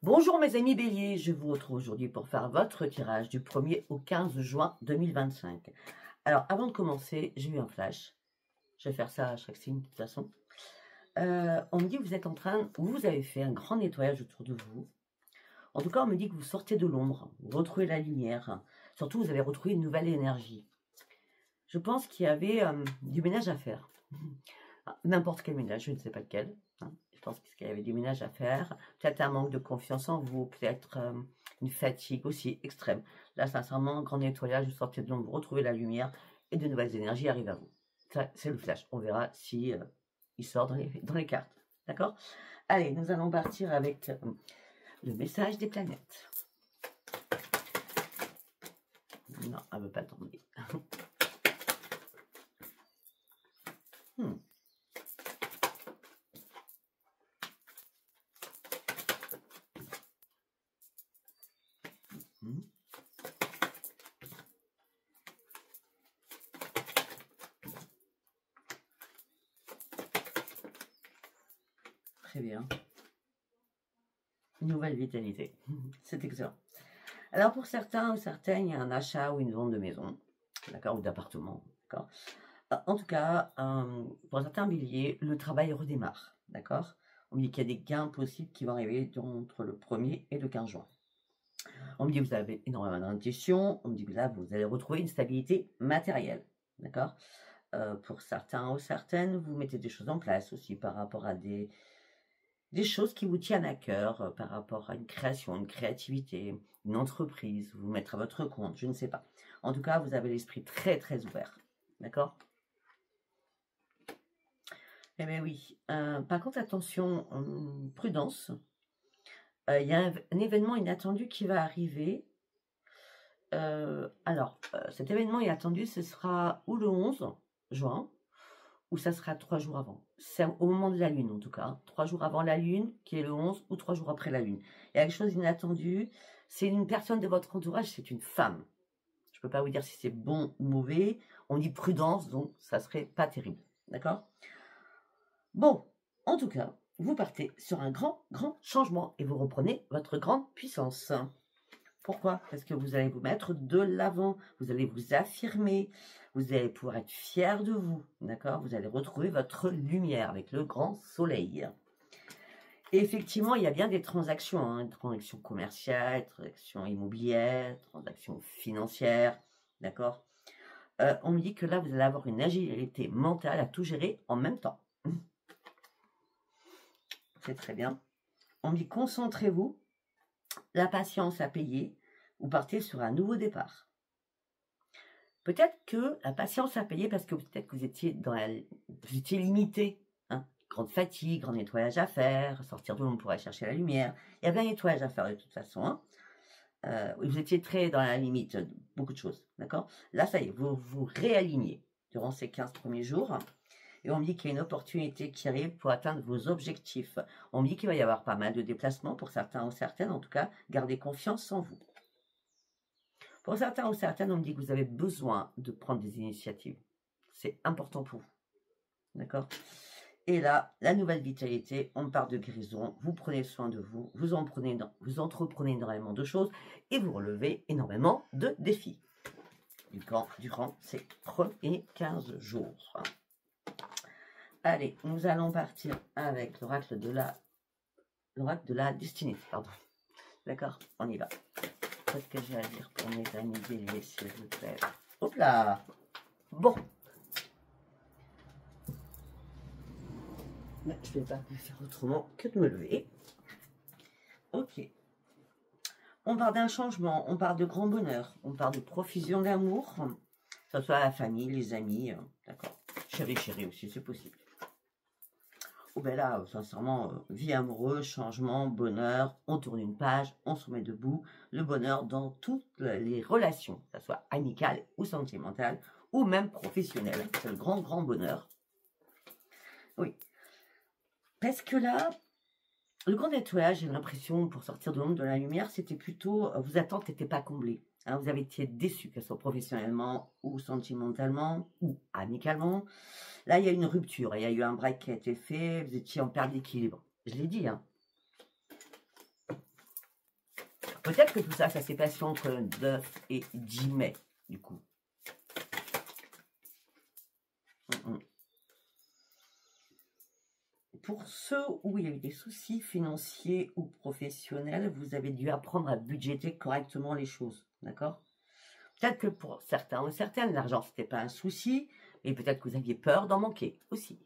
Bonjour mes amis béliers, je vous retrouve aujourd'hui pour faire votre tirage du 1er au 15 juin 2025. Alors avant de commencer, j'ai eu un flash. Je vais faire ça à chaque signe de toute façon. On me dit que vous êtes en train, vous avez fait un grand nettoyage autour de vous. En tout cas, on me dit que vous sortez de l'ombre, vous retrouvez la lumière. Surtout, vous avez retrouvé une nouvelle énergie. Je pense qu'il y avait du ménage à faire. N'importe quel ménage, je ne sais pas lequel. Je pense qu'il y avait du ménage à faire. Peut-être un manque de confiance en vous, peut-être une fatigue aussi extrême. Là, sincèrement, grand nettoyage, vous sortez de l'ombre, vous retrouvez la lumière et de nouvelles énergies arrivent à vous. Ça, c'est le flash. On verra si il sort dans les cartes. D'accord? Allez, nous allons partir avec le message des planètes. Non, elle ne veut pas tomber. Très bien. Une nouvelle vitalité. C'est excellent. Alors pour certains ou certaines, il y a un achat ou une vente de maison, d'accord, ou d'appartement, d'accord. En tout cas, pour certains béliers, le travail redémarre, d'accord. On me dit qu'il y a des gains possibles qui vont arriver entre le 1er et le 15 juin. On me dit que vous avez énormément d'intuition, on me dit que là, vous allez retrouver une stabilité matérielle, d'accord. Pour certains ou certaines, vous mettez des choses en place aussi par rapport à des choses qui vous tiennent à cœur, par rapport à une création, une créativité, une entreprise, vous mettre à votre compte, je ne sais pas. En tout cas, vous avez l'esprit très très ouvert, d'accord. Eh bien oui, par contre, attention, prudence. Il y a un événement inattendu qui va arriver. Cet événement inattendu, ce sera ou le 11 juin, ou ça sera 3 jours avant. C'est au moment de la lune, en tout cas. 3 jours avant la lune, qui est le 11, ou 3 jours après la lune. Il y a quelque chose d'inattendu. C'est une personne de votre entourage, c'est une femme. Je ne peux pas vous dire si c'est bon ou mauvais. On dit prudence, donc ça serait pas terrible. D'accord? Bon, en tout cas, vous partez sur un grand changement et vous reprenez votre grande puissance. Pourquoi? Parce que vous allez vous mettre de l'avant, vous allez vous affirmer, vous allez pouvoir être fier de vous, d'accord? Vous allez retrouver votre lumière avec le grand soleil. Et effectivement, il y a bien des transactions, hein, transactions commerciales, transactions immobilières, transactions financières, d'accord? On me dit que là, vous allez avoir une agilité mentale à tout gérer en même temps. C'est très bien. On me dit concentrez-vous, la patience à payer, vous partez sur un nouveau départ. Peut-être que la patience à payer parce que peut-être que vous étiez limité, hein, grande fatigue, grand nettoyage à faire, sortir de l'ombre pour aller chercher la lumière. Il y avait un nettoyage à faire de toute façon. Hein. Vous étiez très dans la limite de beaucoup de choses, d'accord? Là, ça y est, vous vous réalignez durant ces 15 premiers jours. Et on me dit qu'il y a une opportunité qui arrive pour atteindre vos objectifs. On me dit qu'il va y avoir pas mal de déplacements pour certains ou certaines. En tout cas, gardez confiance en vous. Pour certains ou certaines, on me dit que vous avez besoin de prendre des initiatives. C'est important pour vous. D'accord? Et là, la nouvelle vitalité, on parle de guérison. Vous prenez soin de vous. Vous entreprenez énormément de choses et vous relevez énormément de défis durant ces premiers 15 jours. Allez, nous allons partir avec l'oracle de la destinée, pardon. D'accord, on y va. Qu'est-ce que j'ai à dire pour mes amis béliers, s'il vous plaît? Hop là. Bon. Mais je ne vais pas faire autrement que de me lever. Ok. On parle d'un changement, on parle de grand bonheur, on parle de profusion d'amour, que ce soit la famille, les amis, d'accord. Chéri aussi, c'est possible. Oh ben là, sincèrement, vie amoureuse, changement, bonheur, on tourne une page, on se met debout, le bonheur dans toutes les relations, que ce soit amicales ou sentimentales, ou même professionnelles. C'est le grand bonheur. Oui. Parce que là, le grand nettoyage, j'ai l'impression, pour sortir de l'ombre de la lumière, c'était plutôt, vos attentes n'étaient pas comblées. Hein, vous avez été déçus, qu'elles soient professionnellement ou sentimentalement ou amicalement. Là, il y a une rupture, il y a eu un break qui a été fait, vous étiez en perte d'équilibre. Je l'ai dit, hein. Peut-être que tout ça, ça s'est passé entre 9 et 10 mai, du coup. Pour ceux où il y a eu des soucis financiers ou professionnels, vous avez dû apprendre à budgéter correctement les choses, d'accord? Peut-être que pour certains ou certaines, l'argent, ce n'était pas un souci, mais peut-être que vous aviez peur d'en manquer aussi.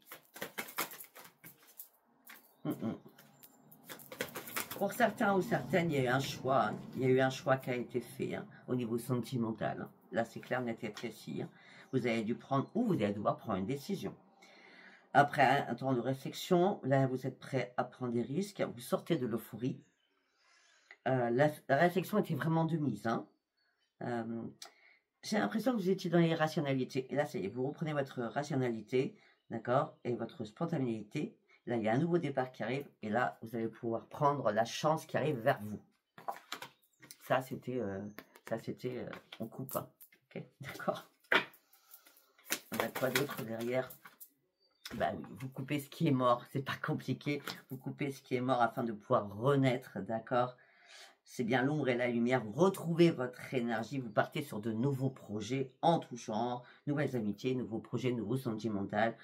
Pour certains ou certaines, il y a eu un choix. Hein. Il y a eu un choix qui a été fait hein, au niveau sentimental. Hein. Là, c'est clair, net et précis. Hein. Vous avez dû prendre, ou vous allez devoir prendre une décision. Après un temps de réflexion, là, vous êtes prêt à prendre des risques. Vous sortez de l'euphorie. La réflexion était vraiment de mise. Hein. J'ai l'impression que vous étiez dans l'irrationalité. Et là, ça y est, vous reprenez votre rationalité, d'accord, et votre spontanéité. Là, il y a un nouveau départ qui arrive, et là, vous allez pouvoir prendre la chance qui arrive vers vous. Ça, c'était, on coupe, hein. Ok, d'accord. On a quoi d'autre derrière? Bah oui, vous coupez ce qui est mort, c'est pas compliqué. Vous coupez ce qui est mort afin de pouvoir renaître, d'accord? C'est bien l'ombre et la lumière. Vous retrouvez votre énergie, vous partez sur de nouveaux projets en tout genre, nouvelles amitiés, nouveaux projets, nouveaux sentimentaux,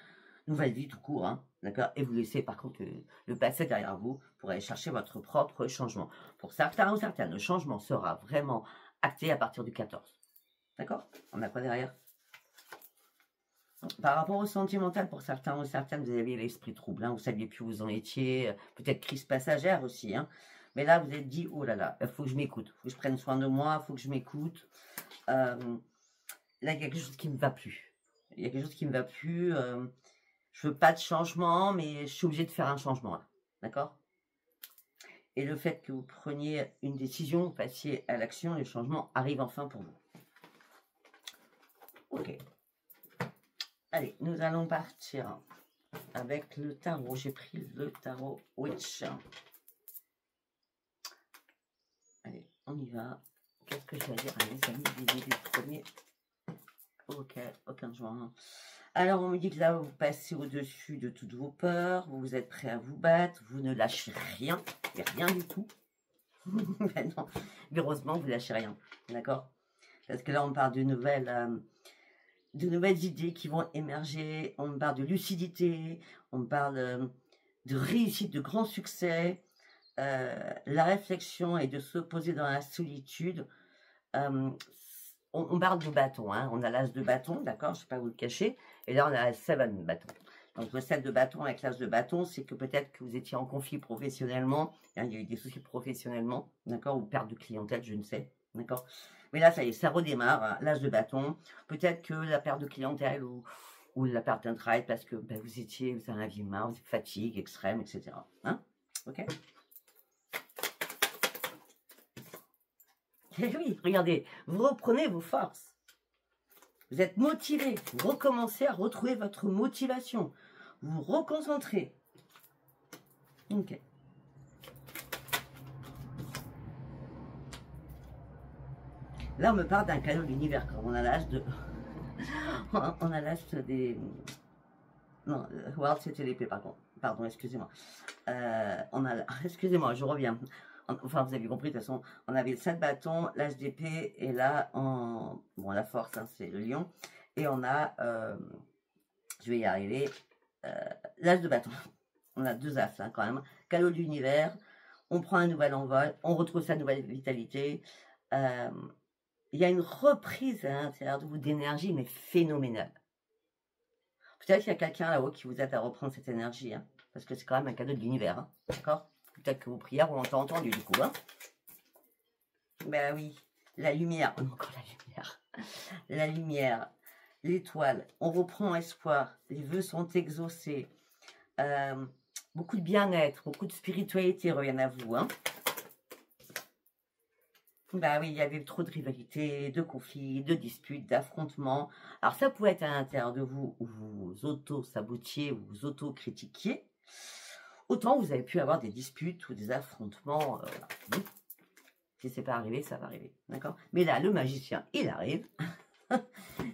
nouvelle vie tout court, hein, d'accord? Et vous laissez par contre le passé derrière vous pour aller chercher votre propre changement. Pour certains ou certaines, le changement sera vraiment acté à partir du 14. D'accord? On a quoi derrière? Par rapport au sentimental, pour certains ou certaines, vous avez l'esprit trouble, hein, vous ne saviez plus où vous en étiez, peut-être crise passagère aussi, hein. Mais là, vous êtes dit, oh là là, il faut que je m'écoute, il faut que je prenne soin de moi, il faut que je m'écoute. Là, il y a quelque chose qui ne me va plus. Il y a quelque chose qui ne me va plus. Je veux pas de changement, mais je suis obligée de faire un changement là. D'accord? Et le fait que vous preniez une décision, vous passiez à l'action, le changement arrive enfin pour vous. Ok. Allez, nous allons partir avec le tarot. J'ai pris le tarot Witch. Allez, on y va. Qu'est-ce que je vais dire à mes amis du premier? Ok, aucun juin. Alors, on me dit que là, vous passez au-dessus de toutes vos peurs, vous êtes prêt à vous battre, vous ne lâchez rien, mais rien du tout. Ben non, mais heureusement, vous ne lâchez rien, d'accord? Parce que là, on parle de nouvelles idées qui vont émerger, on parle de lucidité, on parle de réussite, de grands succès, la réflexion et de se poser dans la solitude. On parle de bâton, hein. On a l'as de bâton, d'accord, je ne vais pas vous le cacher, et là on a la 7 de bâton. Donc le 7 de bâton avec l'as de bâton, c'est que peut-être que vous étiez en conflit professionnellement, hein, il y a eu des soucis professionnellement, d'accord, ou perte de clientèle, je ne sais, d'accord. Mais là ça y est, ça redémarre, hein, l'as de bâton, peut-être que la perte de clientèle ou la perte d'un travail parce que ben, vous en aviez marre, fatigue extrême, etc. Hein, ok. Et oui, regardez, vous reprenez vos forces. Vous êtes motivé, vous recommencez à retrouver votre motivation. Vous vous reconcentrez. Ok. Là, on me parle d'un cadeau de l'univers. On a l'âge de... on a l'âge des... Non, World, c'était l'épée, pardon. Pardon, excusez-moi. Excusez-moi, je reviens. Enfin, vous avez compris, de toute façon, on avait le 7 bâtons, l'âge d'épée, et là, bon, la force, hein, c'est le lion. Et on a, je vais y arriver, l'âge de bâton. On a deux as, hein, quand même. Cadeau de l'univers, on prend un nouvel envol, on retrouve sa nouvelle vitalité. Il y a une reprise à l'intérieur de vous d'énergie, mais phénoménale. Peut-être qu'il y a quelqu'un là-haut qui vous aide à reprendre cette énergie, hein, parce que c'est quand même un cadeau de l'univers, hein, d'accord? Peut-être que vos prières ont entendu du coup, hein. Ben oui, la lumière, encore la lumière, la lumière, l'étoile, on reprend espoir, les vœux sont exaucés, beaucoup de bien-être, beaucoup de spiritualité reviennent à vous, hein. Ben oui, il y avait trop de rivalité, de conflits, de disputes, d'affrontements. Alors ça pouvait être à l'intérieur de vous où vous auto-sabotiez, ou vous auto-critiquiez. Autant vous avez pu avoir des disputes ou des affrontements. Si c'est pas arrivé, ça va arriver. D'accord? Mais là, le magicien, il arrive.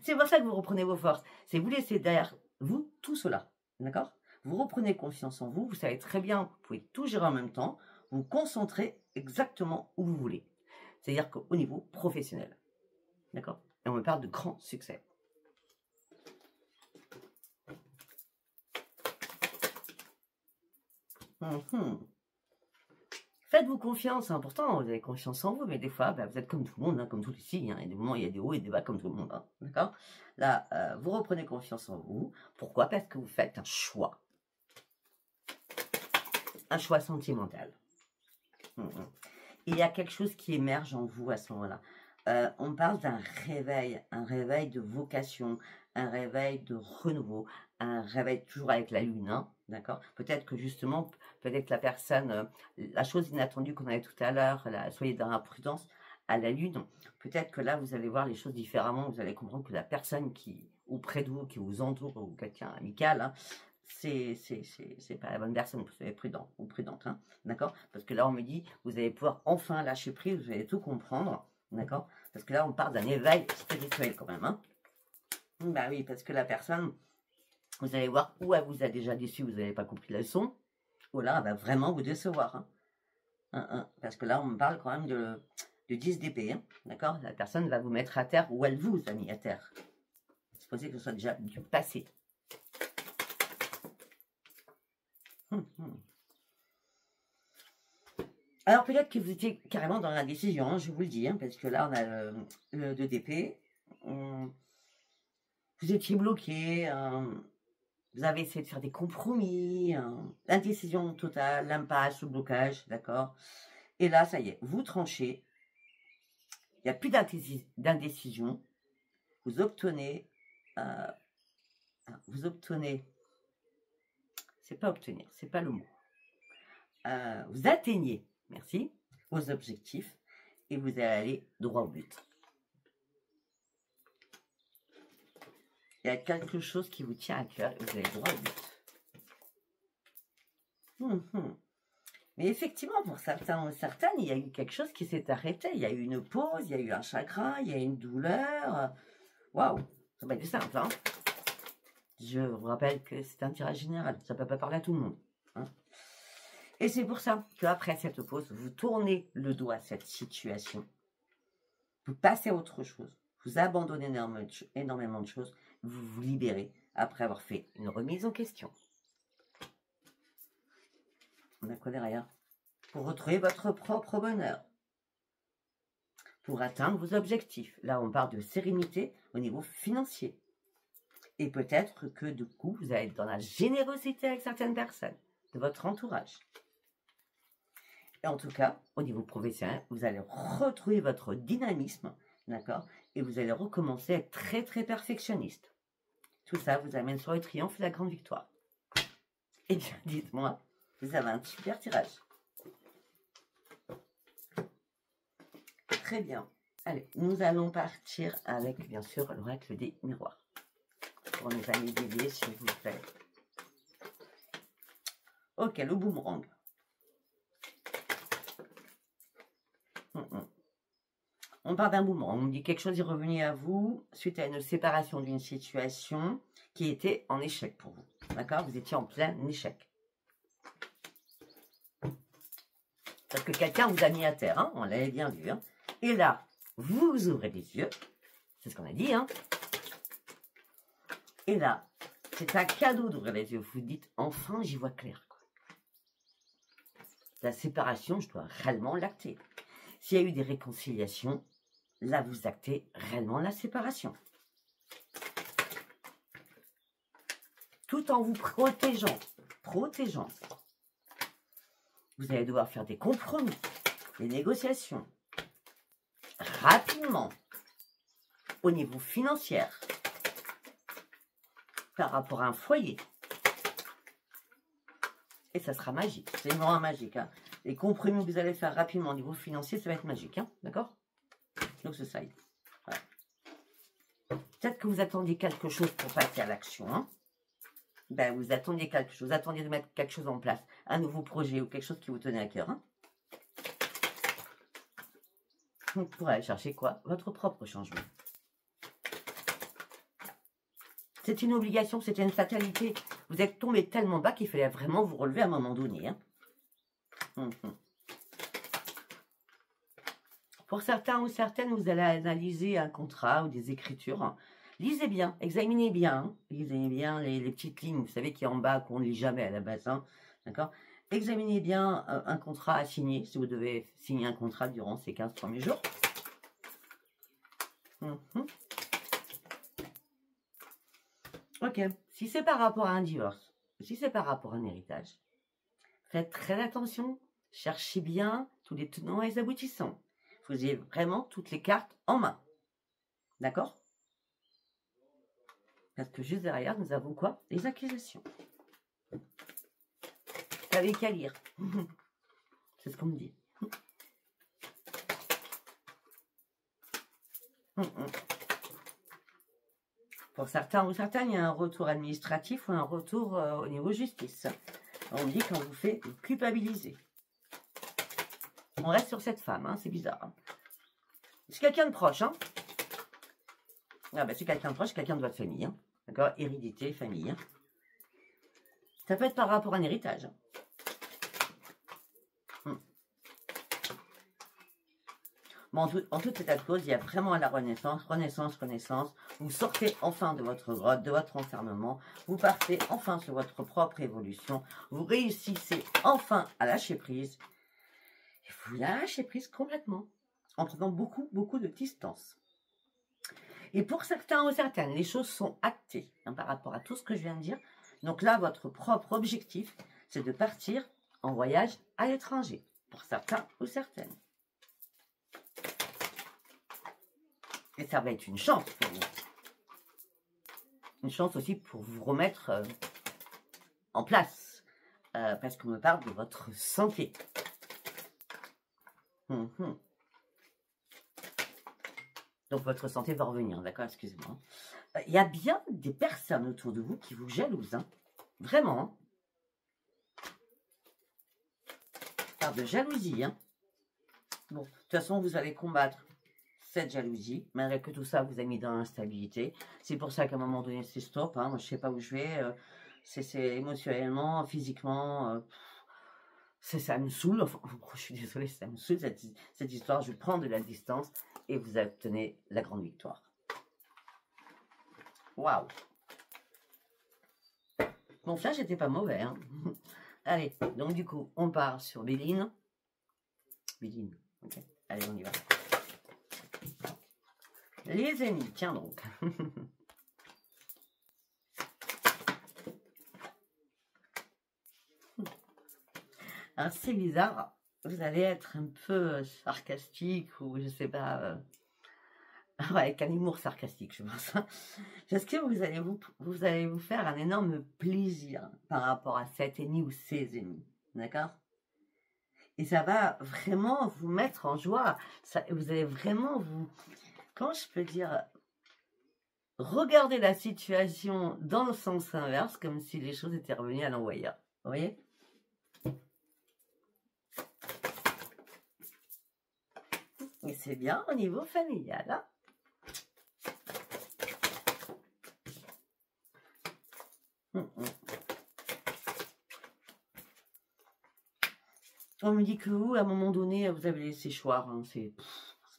C'est pour ça que vous reprenez vos forces. C'est vous laisser derrière vous tout cela. D'accord? Vous reprenez confiance en vous. Vous savez très bien, vous pouvez tout gérer en même temps. Vous vous concentrez exactement où vous voulez. C'est-à-dire qu'au niveau professionnel. D'accord? Et on me parle de grand succès. Faites-vous confiance, c'est important, vous avez confiance en vous, mais des fois, vous êtes comme tout le monde, hein, comme tous les signes, hein, il y a des moments, il y a des hauts et des bas comme tout le monde, hein, d'accord? Là, vous reprenez confiance en vous. Pourquoi? Parce que vous faites un choix sentimental. Il y a quelque chose qui émerge en vous à ce moment-là. On parle d'un réveil de vocation, un réveil de renouveau, un réveil toujours avec la lune, hein, d'accord? Peut-être que justement, peut-être la personne, la chose inattendue qu'on avait tout à l'heure, soyez dans la prudence, à la lune, peut-être que là, vous allez voir les choses différemment, vous allez comprendre que la personne qui, auprès de vous, qui vous entoure, ou quelqu'un amical, hein, c'est pas la bonne personne, vous soyez prudent ou prudente, hein, d'accord? Parce que là, on me dit, vous allez pouvoir enfin lâcher prise, vous allez tout comprendre, d'accord? Parce que là, on parle d'un éveil spirituel quand même, hein. Bah oui, parce que la personne, vous allez voir, ou elle vous a déjà déçu, vous n'avez pas compris la leçon, ou là, elle va vraiment vous décevoir, hein. Parce que là, on me parle quand même de 10 d'épée, hein, d'accord? La personne va vous mettre à terre, ou elle vous a mis à terre. Supposez que ce soit déjà du passé. Alors peut-être que vous étiez carrément dans la décision, hein, je vous le dis, hein, parce que là on a le 2 d'épée. Vous étiez bloqué, vous avez essayé de faire des compromis, l'indécision totale, l'impasse, le blocage, d'accord? Et là, ça y est, vous tranchez, il n'y a plus d'indécision, vous obtenez, c'est pas obtenir, c'est pas le mot, vous atteignez, merci, vos objectifs, et vous allez aller droit au but. Il y a quelque chose qui vous tient à cœur et vous allez droit au but. Mais effectivement, pour certains ou certaines, il y a eu quelque chose qui s'est arrêté. Il y a eu une pause, il y a eu un chagrin, il y a eu une douleur. Waouh, ça va être simple, hein. Je vous rappelle que c'est un tirage général, ça ne peut pas parler à tout le monde, hein. Et c'est pour ça qu'après cette pause, vous tournez le dos à cette situation. Vous passez à autre chose. Vous abandonnez énormément de choses. Vous vous libérez après avoir fait une remise en question. On a quoi derrière? Pour retrouver votre propre bonheur. Pour atteindre vos objectifs. Là, on parle de sérénité au niveau financier. Et peut-être que du coup, vous allez être dans la générosité avec certaines personnes de votre entourage. Et en tout cas, au niveau professionnel, vous allez retrouver votre dynamisme, d'accord? Et vous allez recommencer à être très, très perfectionniste. Tout ça vous amène sur le triomphe et la grande victoire. Eh bien, dites-moi, vous avez un super tirage. Très bien. Allez, nous allons partir avec, bien sûr, l'oracle des miroirs. Pour nos amis déliés, s'il vous plaît. Ok, le boomerang. On parle d'un boomerang. On me dit quelque chose est revenu à vous suite à une séparation d'une situation qui était en échec pour vous. D'accord? Vous étiez en plein échec. Parce que quelqu'un vous a mis à terre, hein, on l'avait bien vu. Hein. Et là, vous ouvrez les yeux. C'est ce qu'on a dit. Hein. Et là, c'est un cadeau d'ouvrir les yeux. Vous dites, enfin, j'y vois clair. Quoi. La séparation, je dois réellement l'acter. S'il y a eu des réconciliations, là, vous actez réellement la séparation. Tout en vous protégeant. Vous allez devoir faire des compromis, des négociations, rapidement, au niveau financier, par rapport à un foyer. Et ça sera magique, c'est vraiment magique. Hein. Les compromis que vous allez faire rapidement au niveau financier, ça va être magique, hein, d'accord? Donc c'est ça. Voilà. Peut-être que vous attendiez quelque chose pour passer à l'action, hein. Ben, vous attendiez quelque chose, vous attendiez de mettre quelque chose en place, un nouveau projet ou quelque chose qui vous tenait à cœur. Hein. Vous pourrez aller chercher quoi? Votre propre changement. C'est une obligation, c'est une fatalité. Vous êtes tombé tellement bas qu'il fallait vraiment vous relever à un moment donné. Hein. Pour certains ou certaines, vous allez analyser un contrat ou des écritures. Lisez bien, examinez bien. Hein. Lisez bien les petites lignes, vous savez, qui est en bas, qu'on ne lit jamais à la base. Hein. D'accord? Examinez bien un contrat à signer, si vous devez signer un contrat durant ces 15 premiers jours. Ok, si c'est par rapport à un divorce, si c'est par rapport à un héritage, faites très attention, cherchez bien tous les tenants et les aboutissants. Vous ayez vraiment toutes les cartes en main. D'accord? Parce que juste derrière, nous avons quoi? Les accusations. Vous n'avez qu'à lire. C'est ce qu'on me dit. Pour certains ou certaines, il y a un retour administratif ou un retour au niveau justice. On dit qu'on vous fait culpabiliser. On reste sur cette femme, hein, c'est bizarre. Hein. C'est quelqu'un de proche, hein. Ah ben, c'est quelqu'un de proche, quelqu'un de votre famille. Hein. D'accord? Hérédité, famille. Hein. Ça peut être par rapport à un héritage. Bon, en tout état de cause, il y a vraiment la renaissance. Vous sortez enfin de votre grotte, de votre enfermement. Vous partez enfin sur votre propre évolution. Vous réussissez enfin à lâcher prise. Et vous lâchez prise complètement. En prenant beaucoup de distance. Et pour certains ou certaines, les choses sont actées hein, par rapport à tout ce que je viens de dire. Donc là, votre propre objectif, c'est de partir en voyage à l'étranger. Pour certains ou certaines. Et ça va être une chance pour vous. Une chance aussi pour vous remettre en place. Parce qu'on me parle de votre santé. Donc votre santé va revenir, d'accord? Excusez-moi. Il y a bien des personnes autour de vous qui vous jalousent. Hein. Vraiment. Hein. Par de jalousie. Hein. Bon, de toute façon, vous allez combattre cette jalousie, malgré que tout ça vous a mis dans l'instabilité. C'est pour ça qu'à un moment donné, c'est stop. Hein. Moi, je ne sais pas où je vais. C'est émotionnellement, physiquement. Ça me saoule. Enfin, je suis désolée, ça me saoule cette histoire. Je prends de la distance et vous obtenez la grande victoire. Waouh! Bon, ça, j'étais pas mauvais. Hein. Allez, donc du coup, on part sur Béline. Béline, ok. Allez, on y va. Les ennemis, tiens donc. Alors, c'est bizarre, vous allez être un peu sarcastique ou je sais pas, ouais, avec un humour sarcastique, je pense. Parce que vous allez vous faire un énorme plaisir par rapport à cet ennemi ou ces ennemis, d'accord? Et ça va vraiment vous mettre en joie. Ça, vous allez vraiment vous... Comment je peux dire? Regardez la situation dans le sens inverse, comme si les choses étaient revenues à l'envoyeur. Vous voyez? Et c'est bien au niveau familial. Hein? On me dit que vous, à un moment donné, vous avez laissé choir. Hein, c'est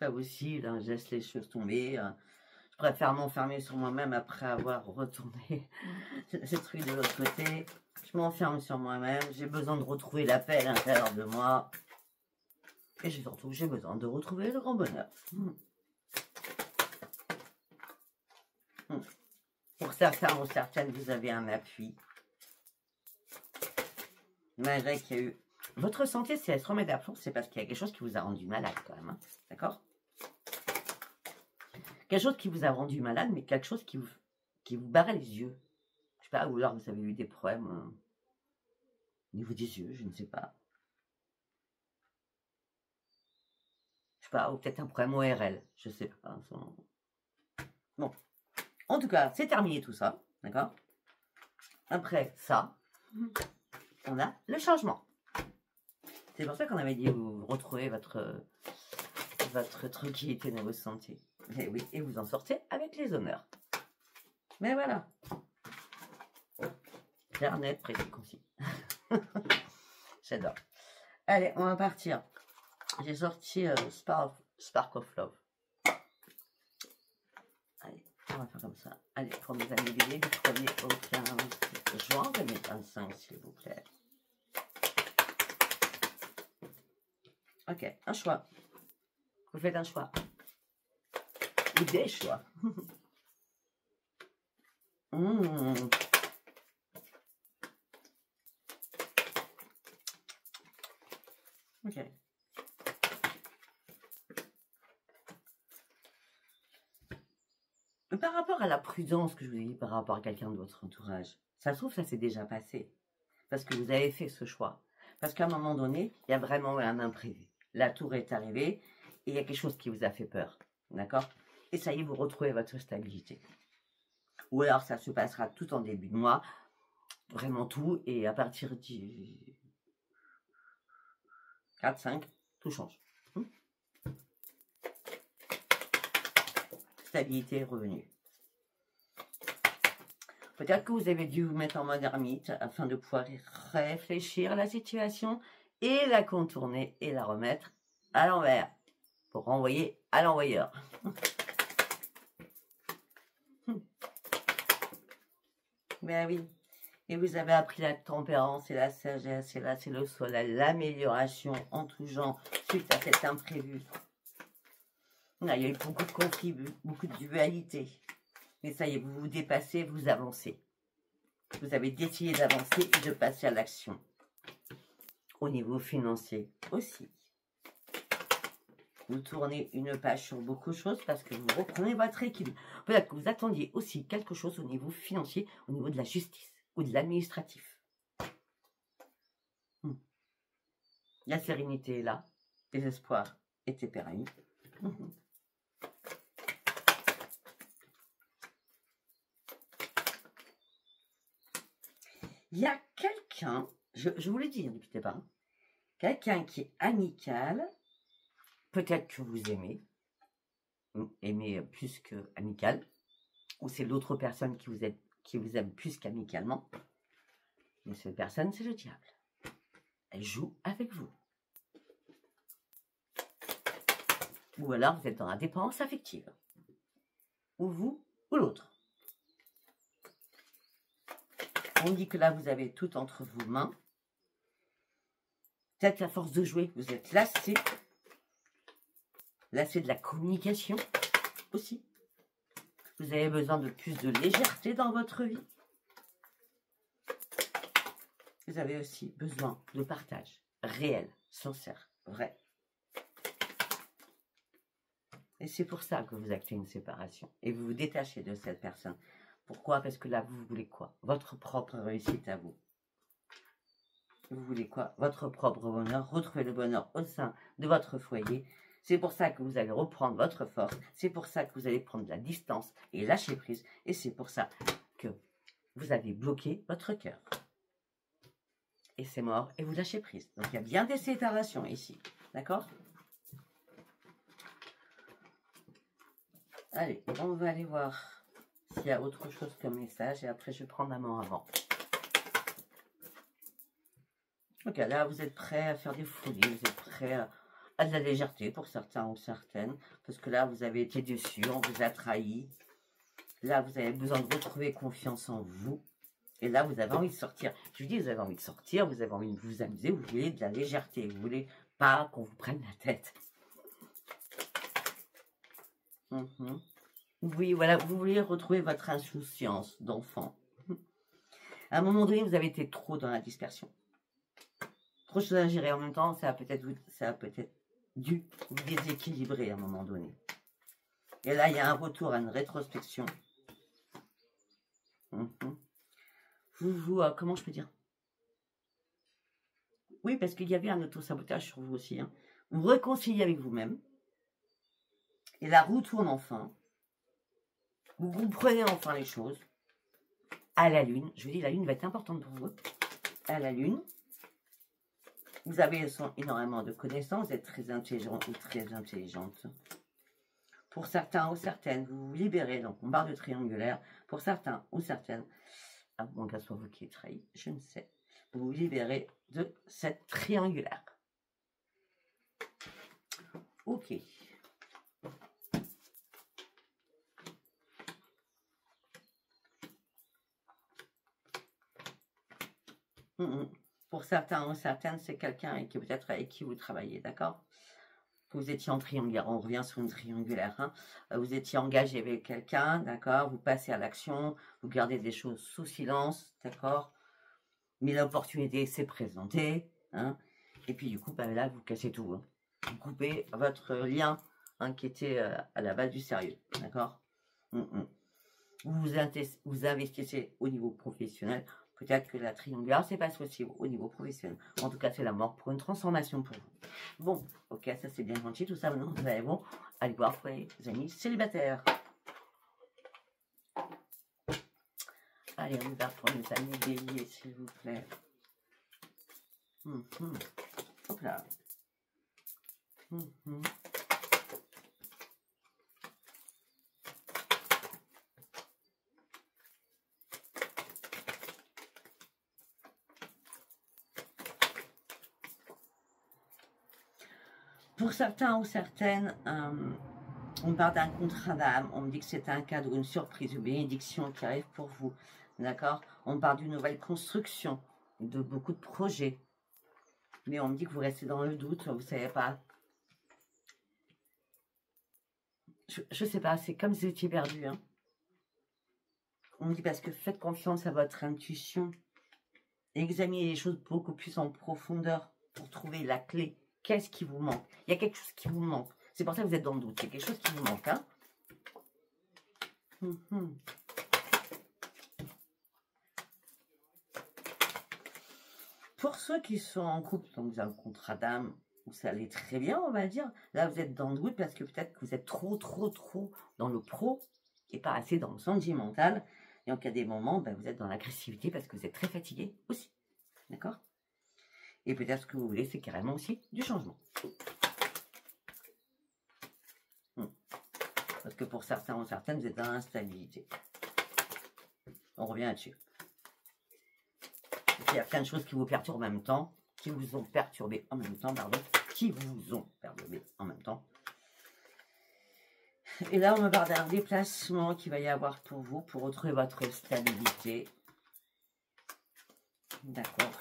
pas possible. Hein, je laisse les choses tomber. Je préfère m'enfermer sur moi-même après avoir retourné ce truc de l'autre côté. Je m'enferme sur moi-même. J'ai besoin de retrouver la paix à l'intérieur de moi. Et surtout, j'ai besoin de retrouver le grand bonheur. Pour certains ou certaines, vous avez un appui. Malgré qu'il y a eu... Votre santé, si elle se remet d'aplomb, c'est parce qu'il y a quelque chose qui vous a rendu malade quand même. Hein. D'accord? Quelque chose qui vous a rendu malade, mais quelque chose qui vous barrait les yeux. Je sais pas, ou alors vous avez eu des problèmes au niveau des yeux, je ne sais pas. Je sais pas, ou peut-être un problème ORL, je sais pas. Bon, en tout cas, c'est terminé tout ça, d'accord? Après ça, on a le changement. C'est pour ça qu'on avait dit vous retrouvez votre tranquillité dans votre santé. Et oui, et vous en sortez avec les honneurs. Mais voilà. Clair, net, précis, concis. J'adore. Allez, on va partir. J'ai sorti Spark Spark of Love. Allez, on va faire comme ça. Allez, pour mes amis béliers, du 1er au 15 juin 2025, s'il vous plaît. Ok, un choix. Vous faites un choix. Ou des choix. Ok. Par rapport à la prudence que je vous ai dit par rapport à quelqu'un de votre entourage, ça se trouve, ça s'est déjà passé. Parce que vous avez fait ce choix. Parce qu'à un moment donné, il y a vraiment un imprévu. La tour est arrivée et il y a quelque chose qui vous a fait peur. D'accord? Et ça y est, vous retrouvez votre stabilité. Ou alors, ça se passera tout en début de mois. Vraiment tout. Et à partir du 4, 5, tout change. Stabilité est revenue. Peut-être que vous avez dû vous mettre en mode ermite afin de pouvoir réfléchir à la situation et la contourner et la remettre à l'envers pour renvoyer à l'envoyeur. Ben oui. Et vous avez appris la tempérance et la sagesse. Et là, c'est le soleil, l'amélioration en tout genre suite à cet imprévu. Là, il y a eu beaucoup de conflits, beaucoup de dualité. Mais ça y est, vous vous dépassez, vous avancez. Vous avez décidé d'avancer et de passer à l'action. Au niveau financier aussi. Vous tournez une page sur beaucoup de choses parce que vous reprenez votre équilibre. Peut-être que vous attendiez aussi quelque chose au niveau financier, au niveau de la justice ou de l'administratif. La sérénité est là. Les espoirs étaient pérennes. Il y a quelqu'un, je vous l'ai dit, n'écoutez pas, quelqu'un qui est amical, peut-être que vous aimez plus que amical, ou c'est l'autre personne qui vous aime plus qu'amicalement, mais cette personne, c'est le diable. Elle joue avec vous. Ou alors, vous êtes dans la dépendance affective. Ou vous, ou l'autre. On dit que là, vous avez tout entre vos mains. Peut-être à force de jouer, vous êtes lassé. Lassé de la communication aussi. Vous avez besoin de plus de légèreté dans votre vie. Vous avez aussi besoin de partage réel, sincère, vrai. Et c'est pour ça que vous actez une séparation. Et vous vous détachez de cette personne. Pourquoi? Parce que là, vous voulez quoi? Votre propre réussite à vous. Vous voulez quoi? Votre propre bonheur. Retrouver le bonheur au sein de votre foyer. C'est pour ça que vous allez reprendre votre force. C'est pour ça que vous allez prendre de la distance et lâcher prise. Et c'est pour ça que vous avez bloqué votre cœur. Et c'est mort. Et vous lâchez prise. Donc, il y a bien des séparations ici. D'accord? Allez, on va aller voir s'il y a autre chose comme message. Et après, je vais prendre la main avant. Ok, là, vous êtes prêts à faire des folies. Vous êtes prêts à de la légèreté pour certains ou certaines. Parce que là, vous avez été déçus. On vous a trahi. Là, vous avez besoin de retrouver confiance en vous. Et là, vous avez envie de sortir. Je vous dis, vous avez envie de sortir. Vous avez envie de vous amuser. Vous voulez de la légèreté. Vous voulez pas qu'on vous prenne la tête. Oui, voilà, vous voulez retrouver votre insouciance d'enfant. À un moment donné, vous avez été trop dans la dispersion. Trop de choses à gérer en même temps, ça a peut-être dû vous déséquilibrer à un moment donné. Et là, il y a un retour à une rétrospection. Comment je peux dire? Oui, parce qu'il y avait un auto-sabotage sur vous aussi. Vous vous réconciliez avec vous-même. Et la roue tourne enfin. Vous comprenez enfin les choses. À la lune. Je vous dis, la lune va être importante pour vous. À la lune. Vous avez énormément de connaissances. Vous êtes très intelligent ou très intelligente. Pour certains ou certaines, vous vous libérez. Donc, on barre de triangulaire. Pour certains ou certaines, à moins que ce soit vous qui êtes trahi, je ne sais. Vous vous libérez de cette triangulaire. Ok. Pour certains ou certaines, c'est quelqu'un qui peut-être avec qui vous travaillez, d'accord? Que vous étiez en triangulaire, on revient sur une triangulaire, hein. Vous étiez engagé avec quelqu'un, d'accord? Vous passez à l'action, vous gardez des choses sous silence, d'accord? Mais l'opportunité s'est présentée, hein? Et puis du coup, bah, là, vous cassez tout, hein. Vous coupez votre lien, hein, qui était à la base du sérieux, d'accord? Vous investissez au niveau professionnel. Peut-être que la triangulaire, c'est pas possible au niveau professionnel. En tout cas, c'est la mort pour une transformation pour vous. Bon, ok, ça c'est bien gentil, tout ça. Maintenant, vous allez bon, allez voir pour les amis célibataires. Allez, on va pour les amis béliers, s'il vous plaît. Hop là. Pour certains ou certaines, on parle d'un contrat d'âme, on me dit que c'est un cadeau, une surprise, une bénédiction qui arrive pour vous, d'accord? On parle d'une nouvelle construction, de beaucoup de projets, mais on me dit que vous restez dans le doute, vous ne savez pas. Je ne sais pas, c'est comme si vous étiez perdu, hein. On me dit parce que faites confiance à votre intuition, examinez les choses beaucoup plus en profondeur pour trouver la clé. Qu'est-ce qui vous manque? Il y a quelque chose qui vous manque. C'est pour ça que vous êtes dans le doute. Il y a quelque chose qui vous manque, hein. Pour ceux qui sont en couple, donc vous avez un contrat d'âme, où ça allait très bien, on va dire. Là, vous êtes dans le doute parce que peut-être que vous êtes trop dans le pro et pas assez dans le sentimental. Et donc, il y a des moments, ben, vous êtes dans l'agressivité parce que vous êtes très fatigué aussi. D'accord? Et peut-être ce que vous voulez, c'est carrément aussi du changement. Parce que pour certains ou certaines, vous êtes dans l'instabilité. On revient là-dessus. Il y a plein de choses qui vous perturbent en même temps, qui vous ont perturbé en même temps, pardon, qui vous ont perturbé en même temps. Et là, on me parle d'un déplacement qu'il va y avoir pour vous, pour retrouver votre stabilité. D'accord.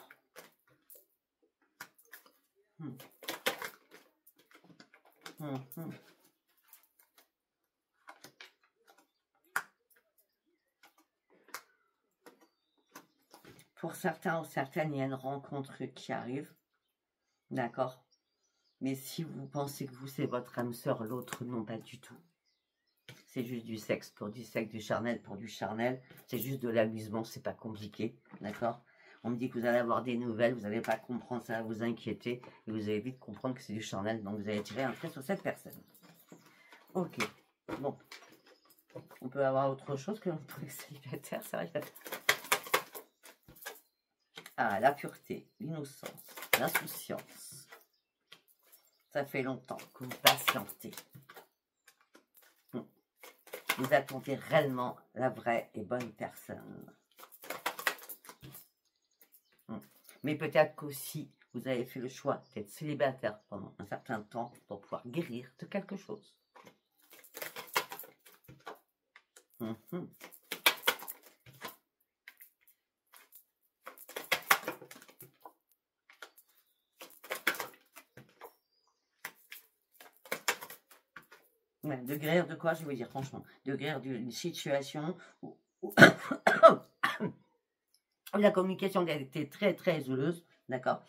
Pour certains ou certaines, il y a une rencontre qui arrive. D'accord. Mais si vous pensez que vous, c'est votre âme sœur, l'autre, non, pas du tout. C'est juste du sexe pour du sexe, du charnel pour du charnel. C'est juste de l'amusement, c'est pas compliqué. D'accord. On me dit que vous allez avoir des nouvelles, vous n'allez pas comprendre, ça va vous inquiéter. Et vous allez vite comprendre que c'est du charnel. Donc vous allez tirer un trait sur cette personne. Ok. Bon. On peut avoir autre chose que pour les célibataires, c'est vrai. Ah, la pureté, l'innocence, l'insouciance. Ça fait longtemps que vous patientez. Vous attendez réellement la vraie et bonne personne. Mais peut-être qu'aussi, vous avez fait le choix d'être célibataire pendant un certain temps pour pouvoir guérir de quelque chose. Ouais, de guérir de quoi, je vais vous dire franchement. De guérir d'une situation où la communication a été très houleuse, d'accord.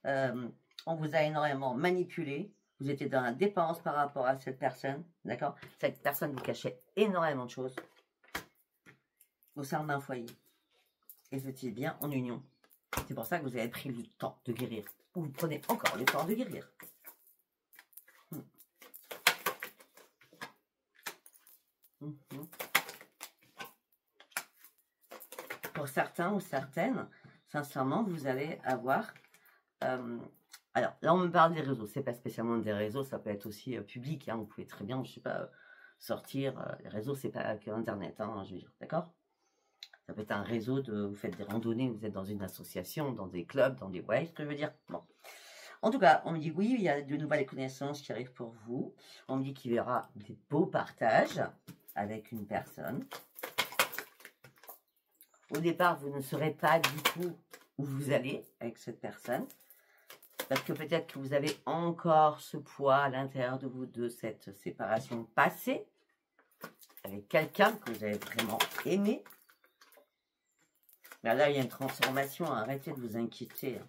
On vous a énormément manipulé. Vous étiez dans la dépendance par rapport à cette personne, d'accord. Cette personne vous cachait énormément de choses au sein d'un foyer. Et vous étiez bien en union. C'est pour ça que vous avez pris le temps de guérir. Ou vous prenez encore le temps de guérir. Pour certains ou certaines, sincèrement, vous allez avoir... alors, là, on me parle des réseaux. C'est pas spécialement des réseaux, ça peut être aussi public. Hein, vous pouvez très bien, je sais pas, sortir. Les réseaux, c'est pas que Internet, hein, je veux dire, d'accord. Ça peut être un réseau de... Vous faites des randonnées, vous êtes dans une association, dans des clubs, dans des... Vous voyez ce que je veux dire? Bon. En tout cas, on me dit oui, il y a de nouvelles connaissances qui arrivent pour vous. On me dit qu'il y aura des beaux partages avec une personne. Au départ, vous ne saurez pas du tout où vous allez avec cette personne. Parce que peut-être que vous avez encore ce poids à l'intérieur de vous de cette séparation passée avec quelqu'un que vous avez vraiment aimé. Mais là, il y a une transformation. Arrêtez de vous inquiéter.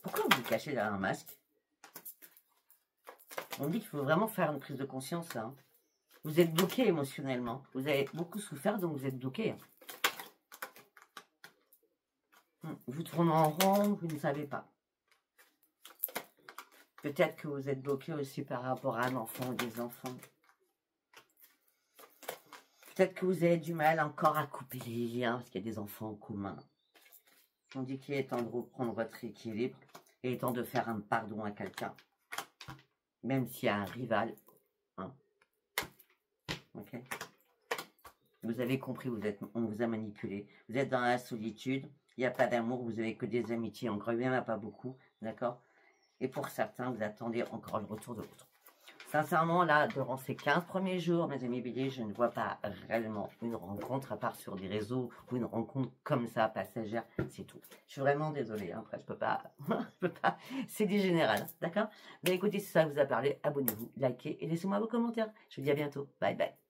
Pourquoi vous vous cachez derrière un masque? On dit qu'il faut vraiment faire une prise de conscience là. Vous êtes bloqué émotionnellement. Vous avez beaucoup souffert, donc vous êtes bloqué. Vous tournez en rond, vous ne savez pas. Peut-être que vous êtes bloqué aussi par rapport à un enfant ou des enfants. Peut-être que vous avez du mal encore à couper les liens parce qu'il y a des enfants en commun. On dit qu'il est temps de reprendre votre équilibre et il est temps de faire un pardon à quelqu'un. Même s'il y a un rival. Hein. Ok. Vous avez compris, on vous a manipulé. Vous êtes dans la solitude, il n'y a pas d'amour, vous n'avez que des amitiés. Encore, il n'y en a pas beaucoup, d'accord? Et pour certains, vous attendez encore le retour de l'autre. Sincèrement, là, durant ces 15 premiers jours, mes amis béliers, je ne vois pas réellement une rencontre, à part sur des réseaux, ou une rencontre comme ça, passagère, c'est tout. Je suis vraiment désolée, hein, après, je peux pas, c'est du général, d'accord? Mais écoutez, si ça vous a parlé, abonnez-vous, likez et laissez-moi vos commentaires. Je vous dis à bientôt, bye bye.